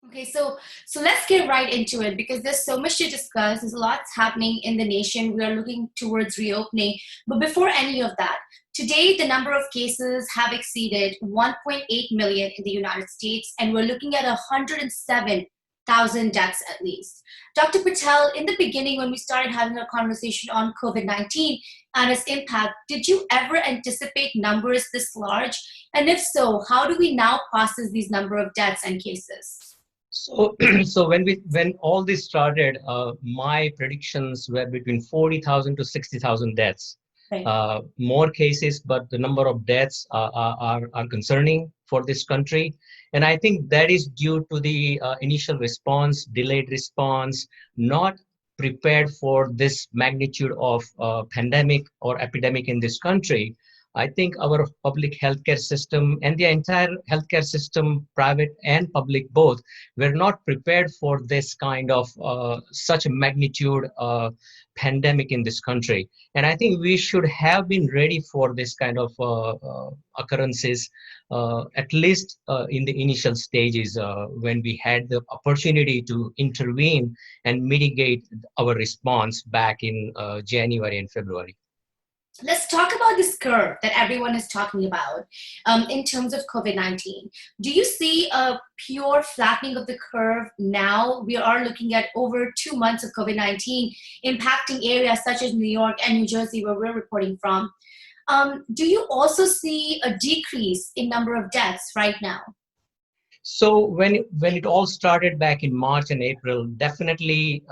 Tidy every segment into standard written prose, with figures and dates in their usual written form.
Okay, so let's get right into it because there's so much to discuss. There's lots happening in the nation. We are looking towards reopening. But before any of that, today the number of cases have exceeded 1.8 million in the United States, and we're looking at 107,000 deaths at least. Dr. Patel, in the beginning, when we started having a conversation on COVID-19 and its impact, did you ever anticipate numbers this large? And if so, how do we now process these number of deaths and cases? So, so when all this started, my predictions were between 40,000 to 60,000 deaths. Right. More cases, but the number of deaths are concerning for this country. And I think that is due to the initial response, delayed response, not prepared for this magnitude of pandemic or epidemic in this country. I think our public healthcare system and the entire healthcare system, private and public both, were not prepared for this kind of such a magnitude pandemic in this country. And I think we should have been ready for this kind of occurrences, at least in the initial stages when we had the opportunity to intervene and mitigate our response back in January and February. Let's talk about this curve that everyone is talking about in terms of COVID-19. Do you see a pure flattening of the curve now? We are looking at over 2 months of COVID-19 impacting areas such as New York and New Jersey, where we're reporting from. Do you also see a decrease in number of deaths right now? So when it all started back in March and April, definitely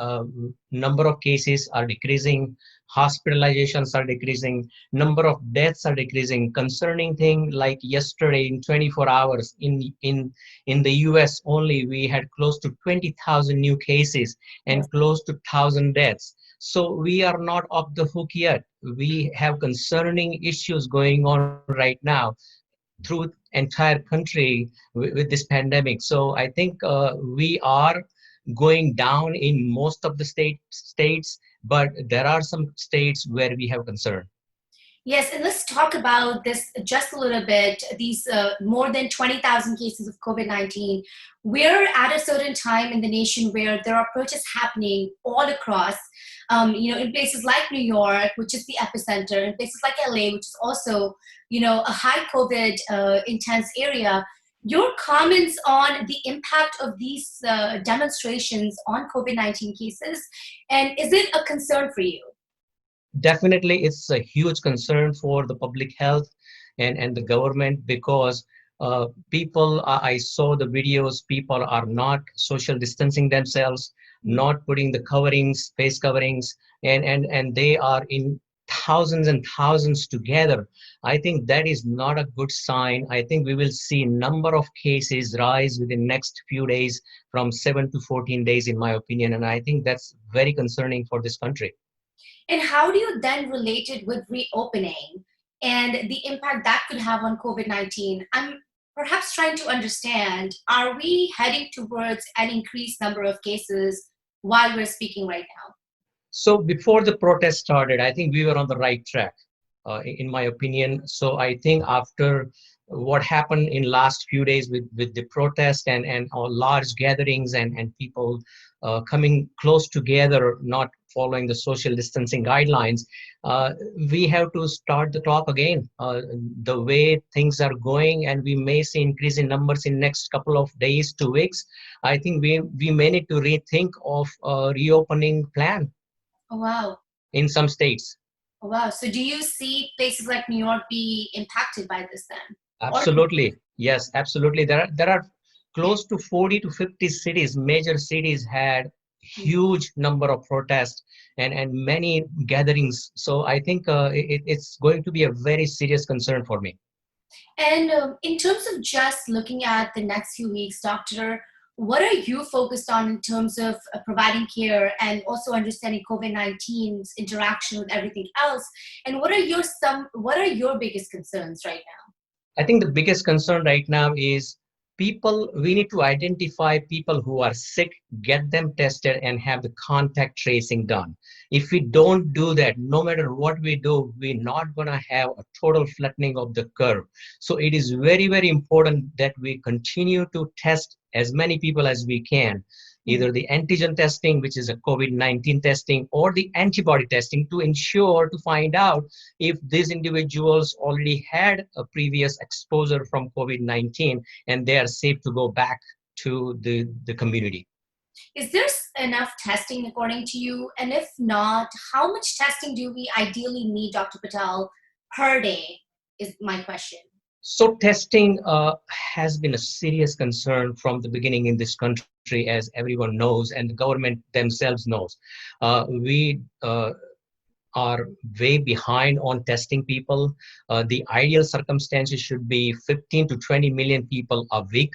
number of cases are decreasing, hospitalizations are decreasing, number of deaths are decreasing. Concerning thing like yesterday in 24 hours in the US only, we had close to 20,000 new cases and close to 1,000 deaths. So we are not off the hook yet. We have concerning issues going on right now through entire country with this pandemic. So I think we are going down in most of the states, but there are some states where we have concern. Yes, and let's talk about this just a little bit. These more than 20,000 cases of COVID-19. We're at a certain time in the nation where there are protests happening all across, in places like New York, which is the epicenter, in places like LA, which is also, a high COVID intense area. Your comments on the impact of these demonstrations on COVID-19 cases, and is it a concern for you? Definitely, it's a huge concern for the public health and the government because people, I saw the videos, people are not social distancing themselves, not putting the coverings, face coverings, and they are in thousands and thousands together. I think that is not a good sign. I think we will see number of cases rise within next few days from 7 to 14 days, in my opinion. And I think that's very concerning for this country. And how do you then relate it with reopening and the impact that could have on COVID-19? I'm perhaps trying to understand, are we heading towards an increased number of cases while we're speaking right now? So before the protest started, I think we were on the right track, in my opinion. So I think after what happened in last few days with the protest and large gatherings and people coming close together, not following the social distancing guidelines, we have to start the clock again. The way things are going, and we may see increase in numbers in next couple of days to weeks. I think we may need to rethink of a reopening plan. Oh, wow. In some states. Oh, wow. So do you see places like New York be impacted by this then? Absolutely. Yes, absolutely. There are close to 40 to 50 cities, major cities had huge number of protests and many gatherings. So I think it's going to be a very serious concern for me. And in terms of just looking at the next few weeks, Doctor, what are you focused on in terms of providing care and also understanding COVID-19's interaction with everything else? And what are your biggest concerns right now? I think the biggest concern right now is we need to identify people who are sick, get them tested, and have the contact tracing done. If we don't do that, no matter what we do, we're not going to have a total flattening of the curve. So it is very, very important that we continue to test as many people as we can, either the antigen testing, which is a COVID-19 testing, or the antibody testing to ensure to find out if these individuals already had a previous exposure from COVID-19 and they are safe to go back to the community. Is there enough testing according to you? And if not, how much testing do we ideally need, Dr. Patel, per day? Is my question. So testing has been a serious concern from the beginning in this country, as everyone knows, and the government themselves knows. We are way behind on testing people. The ideal circumstances should be 15 to 20 million people a week.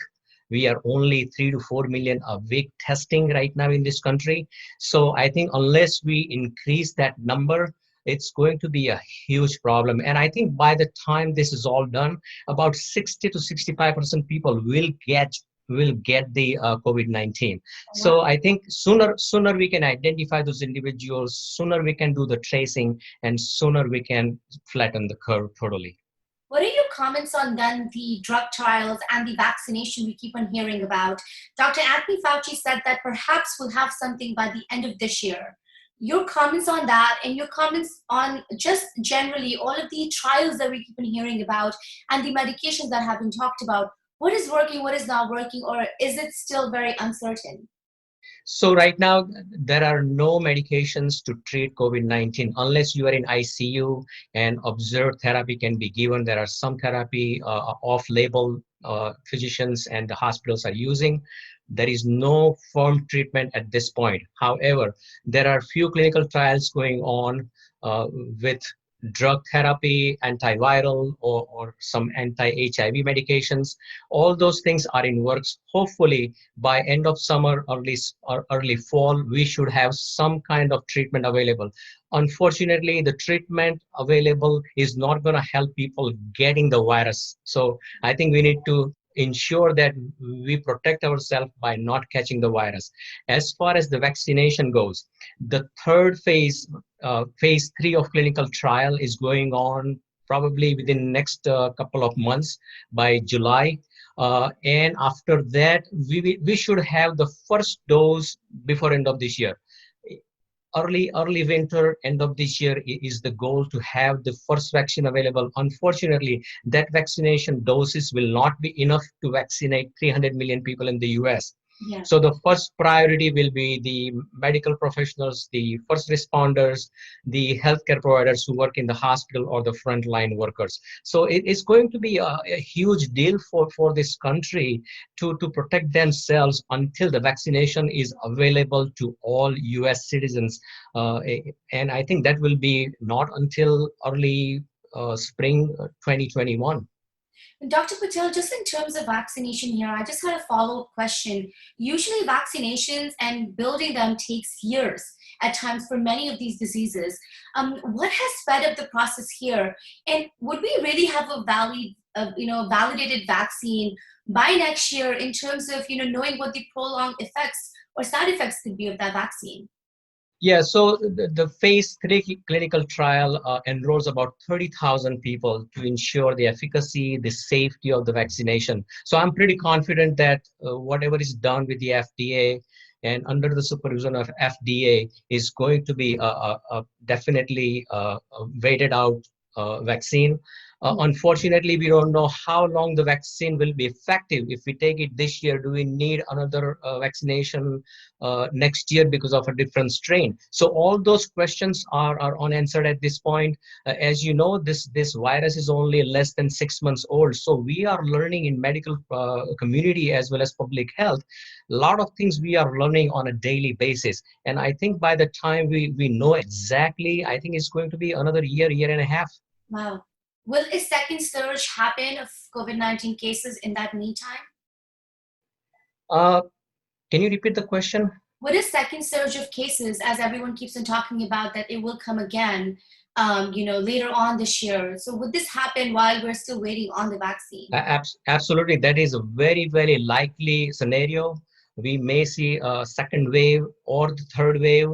We are only 3 to 4 million a week testing right now in this country. So I think unless we increase that number, it's going to be a huge problem. And I think by the time this is all done, about 60 to 65% people will get the COVID-19. Wow. So I think sooner we can identify those individuals, sooner we can do the tracing, and sooner we can flatten the curve totally. What are your comments on then the drug trials and the vaccination we keep on hearing about? Dr. Anthony Fauci said that perhaps we'll have something by the end of this year. Your comments on that and your comments on just generally all of the trials that we keep on hearing about and the medications that have been talked about. What is working, what is not working, or is it still very uncertain? So right now, there are no medications to treat COVID-19 unless you are in ICU and observed therapy can be given. There are some therapy off-label physicians and the hospitals are using. There is no firm treatment at this point. However, there are few clinical trials going on with drug therapy, antiviral, or some anti-HIV medications. All those things are in works. Hopefully, by end of summer, early fall, we should have some kind of treatment available. Unfortunately, the treatment available is not going to help people getting the virus. So I think we need to ensure that we protect ourselves by not catching the virus. As far as the vaccination goes, the third phase, phase 3 of clinical trial is going on probably within next couple of months by July. And after that, we should have the first dose before end of this year. Early winter, end of this year is the goal to have the first vaccine available. Unfortunately, that vaccination doses will not be enough to vaccinate 300 million people in the US. Yeah. So the first priority will be the medical professionals, the first responders, the healthcare providers who work in the hospital or the frontline workers. So it's going to be a huge deal for this country to protect themselves until the vaccination is available to all US citizens. And I think that will be not until early spring 2021. Dr. Patel, just in terms of vaccination here, I just had a follow-up question. Usually vaccinations and building them takes years at times for many of these diseases. What has sped up the process here? And would we really have a validated vaccine by next year in terms of, knowing what the prolonged effects or side effects could be of that vaccine? Yeah, so the phase 3 clinical trial enrolls about 30,000 people to ensure the efficacy, the safety of the vaccination. So I'm pretty confident that whatever is done with the FDA and under the supervision of FDA is going to be definitely a weighted out vaccine. Unfortunately, we don't know how long the vaccine will be effective. If we take it this year, do we need another vaccination next year because of a different strain? So all those questions are unanswered at this point. As you know, this virus is only less than 6 months old. So we are learning in medical community as well as public health. A lot of things we are learning on a daily basis. And I think by the time we know exactly, I think it's going to be another year and a half. Wow. Will a second surge happen of COVID-19 cases in that meantime? Can you repeat the question? Would a second surge of cases, as everyone keeps on talking about, that it will come again, later on this year? So would this happen while we're still waiting on the vaccine? Absolutely. That is a very, very likely scenario. We may see a second wave or the third wave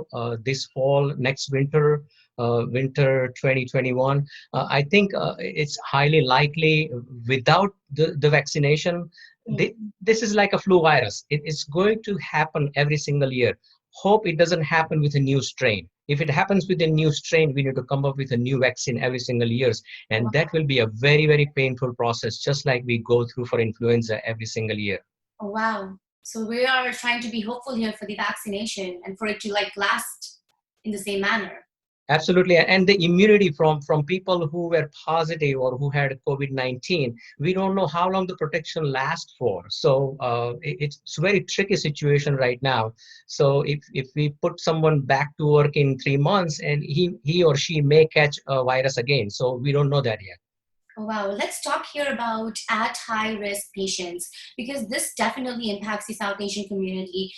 this fall, next winter, winter 2021. I think it's highly likely without the vaccination. this is like a flu virus. It's going to happen every single year. Hope it doesn't happen with a new strain. If it happens with a new strain, we need to come up with a new vaccine every single years, and that will be a very, very painful process, just like we go through for influenza every single year. Oh, wow. So we are trying to be hopeful here for the vaccination and for it to like last in the same manner. Absolutely, and the immunity from people who were positive or who had COVID-19, we don't know how long the protection lasts for. So it's a very tricky situation right now. So if we put someone back to work in 3 months, and he or she may catch a virus again, so we don't know that yet. Oh, wow. Let's talk here about at high risk patients because this definitely impacts the South Asian community.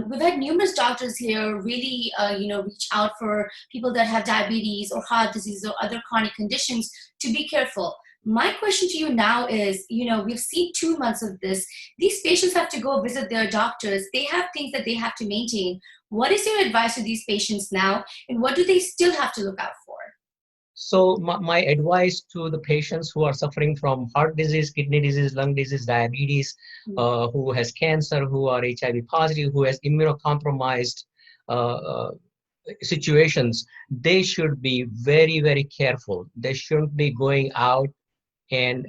We've had numerous doctors here really, reach out for people that have diabetes or heart disease or other chronic conditions to be careful. My question to you now is, we've seen 2 months of this. These patients have to go visit their doctors. They have things that they have to maintain. What is your advice to these patients now, and what do they still have to look out for? So my advice to the patients who are suffering from heart disease, kidney disease, lung disease, diabetes, who has cancer, who are HIV positive, who has immunocompromised uh, uh, situations, they should be very, very careful. They shouldn't be going out and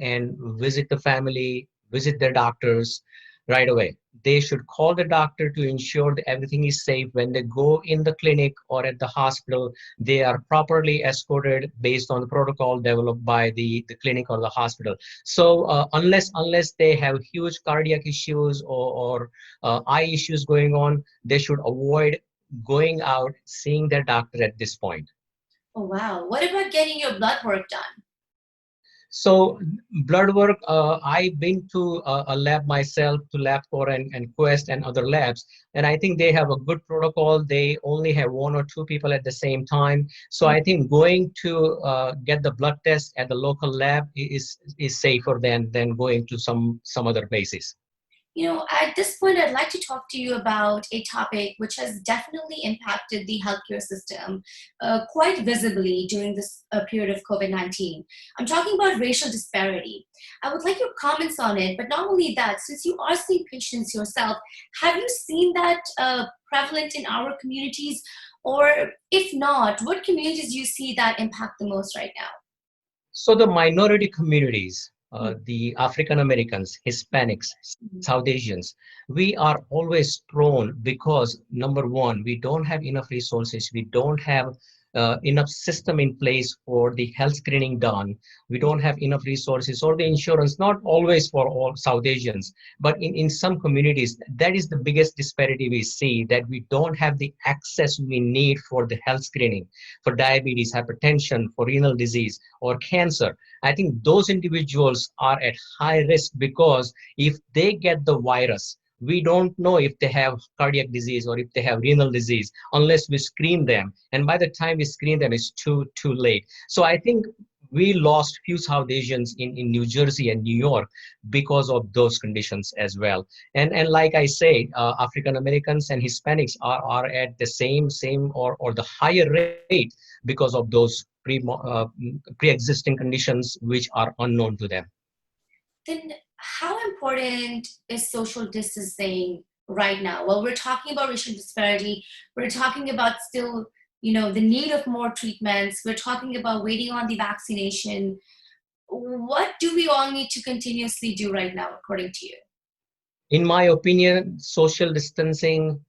visit the family, visit their doctors right away. They should call the doctor to ensure that everything is safe. When they go in the clinic or at the hospital, they are properly escorted based on the protocol developed by the clinic or the hospital. So unless they have huge cardiac issues or eye issues going on, they should avoid going out seeing their doctor at this point. Oh, wow. What about getting your blood work done? So blood work, I've been to a lab myself, to LabCorp and Quest and other labs, and I think they have a good protocol. They only have one or two people at the same time. So I think going to get the blood test at the local lab is safer than going to some other places. At this point, I'd like to talk to you about a topic which has definitely impacted the healthcare system quite visibly during this period of COVID-19. I'm talking about racial disparity. I would like your comments on it, but not only that, since you are seeing patients yourself, have you seen that prevalent in our communities? Or if not, what communities do you see that impact the most right now? So the minority communities, Mm. the African Americans, Hispanics, Mm. South Asians, we are always prone because number one, we don't have enough resources. We don't have enough system in place for the health screening done. We don't have enough resources or the insurance, not always for all South Asians, but in some communities, that is the biggest disparity we see, that we don't have the access we need for the health screening, for diabetes, hypertension, for renal disease or cancer. I think those individuals are at high risk because if they get the virus, we don't know if they have cardiac disease or if they have renal disease unless we screen them. And by the time we screen them, it's too late. So I think we lost few South Asians in New Jersey and New York because of those conditions as well. And like I say, African Americans and Hispanics are at the same or the higher rate because of those pre-existing conditions which are unknown to them. Then how important is social distancing right now? Well, we're talking about racial disparity. We're talking about still, the need of more treatments. We're talking about waiting on the vaccination. What do we all need to continuously do right now, according to you? In my opinion, social distancing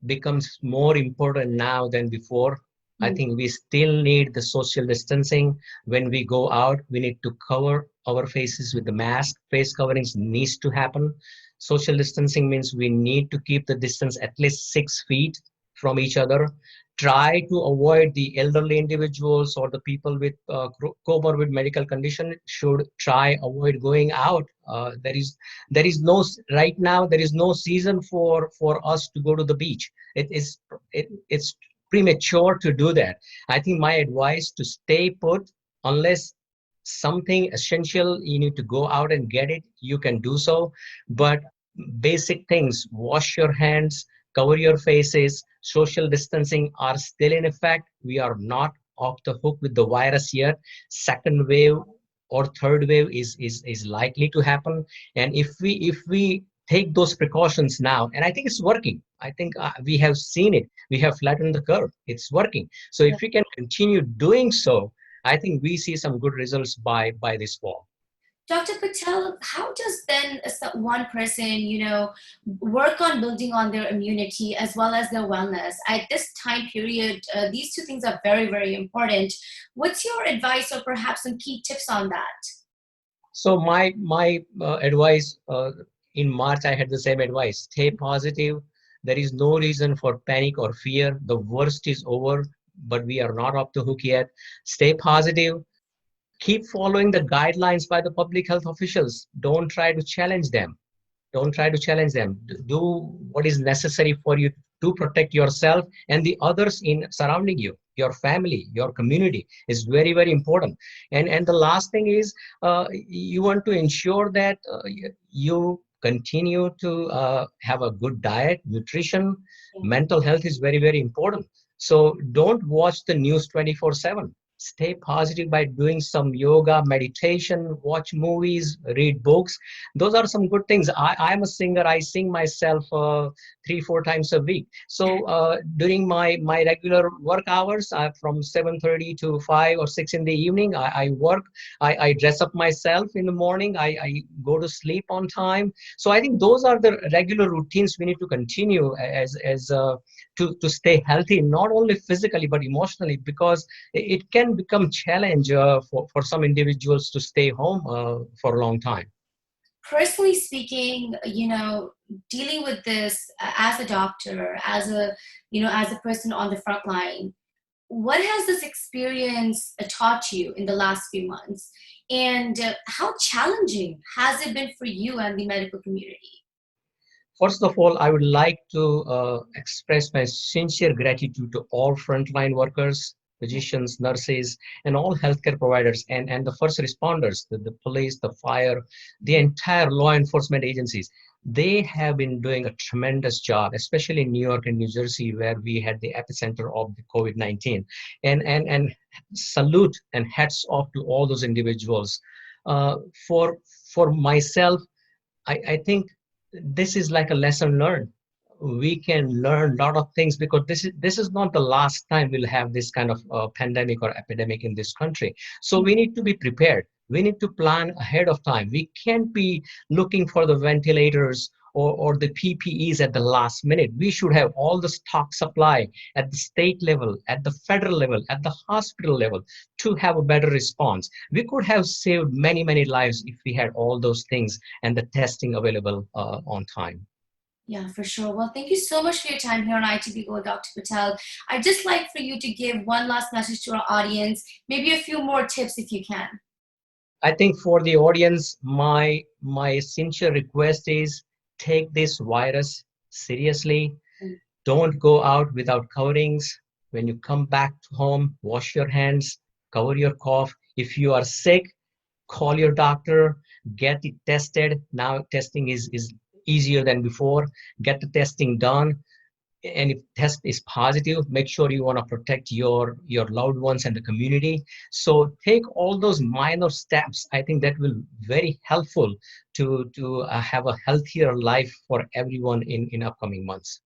becomes more important now than before. I Mm. think we still need the social distancing. When we go out, we need to cover our faces with the mask. Face coverings needs to happen. Social distancing means we need to keep the distance at least 6 feet from each other. Try to avoid the elderly individuals or the people with comorbid medical condition should try avoid going out. There is no right now there is no season for us to go to the beach. It's premature to do that. I think my advice to stay put unless something essential you need to go out and get it, you can do so. But basic things, wash your hands, cover your faces, social distancing are still in effect. We are not off the hook with the virus yet. Second wave or third wave is likely to happen. And if we take those precautions now, and I think it's working. I think we have seen it. We have flattened the curve. It's working. So if we can continue doing so, I think we see some good results by this fall. Dr. Patel, how does then one person, work on building on their immunity as well as their wellness at this time period? These two things are very, very important. What's your advice or perhaps some key tips on that? So my advice, in March I had the same advice: stay positive. There is no reason for panic or fear. The worst is over, but we are not off the hook yet. Stay positive. Keep following the guidelines by the public health officials. Don't try to challenge them. Don't try to challenge them. Do what is necessary for you to protect yourself and the others in surrounding you. Your family, your community is very, very important. And the last thing is, you want to ensure that you continue to have a good diet, nutrition. Mental health is very, very important. So don't watch the news 24/7. Stay positive by doing some yoga, meditation, watch movies, read books. Those are some good things. I'm a singer. I sing myself 3 4 times a week. So during my regular work hours, from 7:30 to 5 or 6 in the evening, I work. I dress up myself in the morning. I go to sleep on time. So I think those are the regular routines we need to continue as to stay healthy, not only physically but emotionally, because it can become challenge for some individuals to stay home for a long time. Personally speaking, dealing with this as a doctor, as a person on the front line, what has this experience taught you in the last few months? And how challenging has it been for you and the medical community? First of all, I would like to express my sincere gratitude to all frontline workers, physicians, nurses, and all healthcare providers, and the first responders, the police, the fire, the entire law enforcement agencies. They have been doing a tremendous job, especially in New York and New Jersey, where we had the epicenter of the COVID-19. And salute and hats off to all those individuals. Uh, for for myself, I think this is like a lesson learned. We can learn a lot of things, because this is not the last time we'll have this kind of pandemic or epidemic in this country. So we need to be prepared. We need to plan ahead of time. We can't be looking for the ventilators or the PPEs at the last minute. We should have all the stock supply at the state level, at the federal level, at the hospital level, to have a better response. We could have saved many, many lives if we had all those things and the testing available on time. Yeah, for sure. Well, thank you so much for your time here on ITB Go, Dr. Patel. I'd just like for you to give one last message to our audience, maybe a few more tips if you can. I think for the audience, my sincere request is, take this virus seriously. Don't go out without coverings. When you come back to home, wash your hands, cover your cough. If you are sick, call your doctor, get it tested. Now testing is easier than before. Get the testing done. And if test is positive, make sure you want to protect your loved ones and the community. So take all those minor steps. I think that will very helpful to have a healthier life for everyone in upcoming months.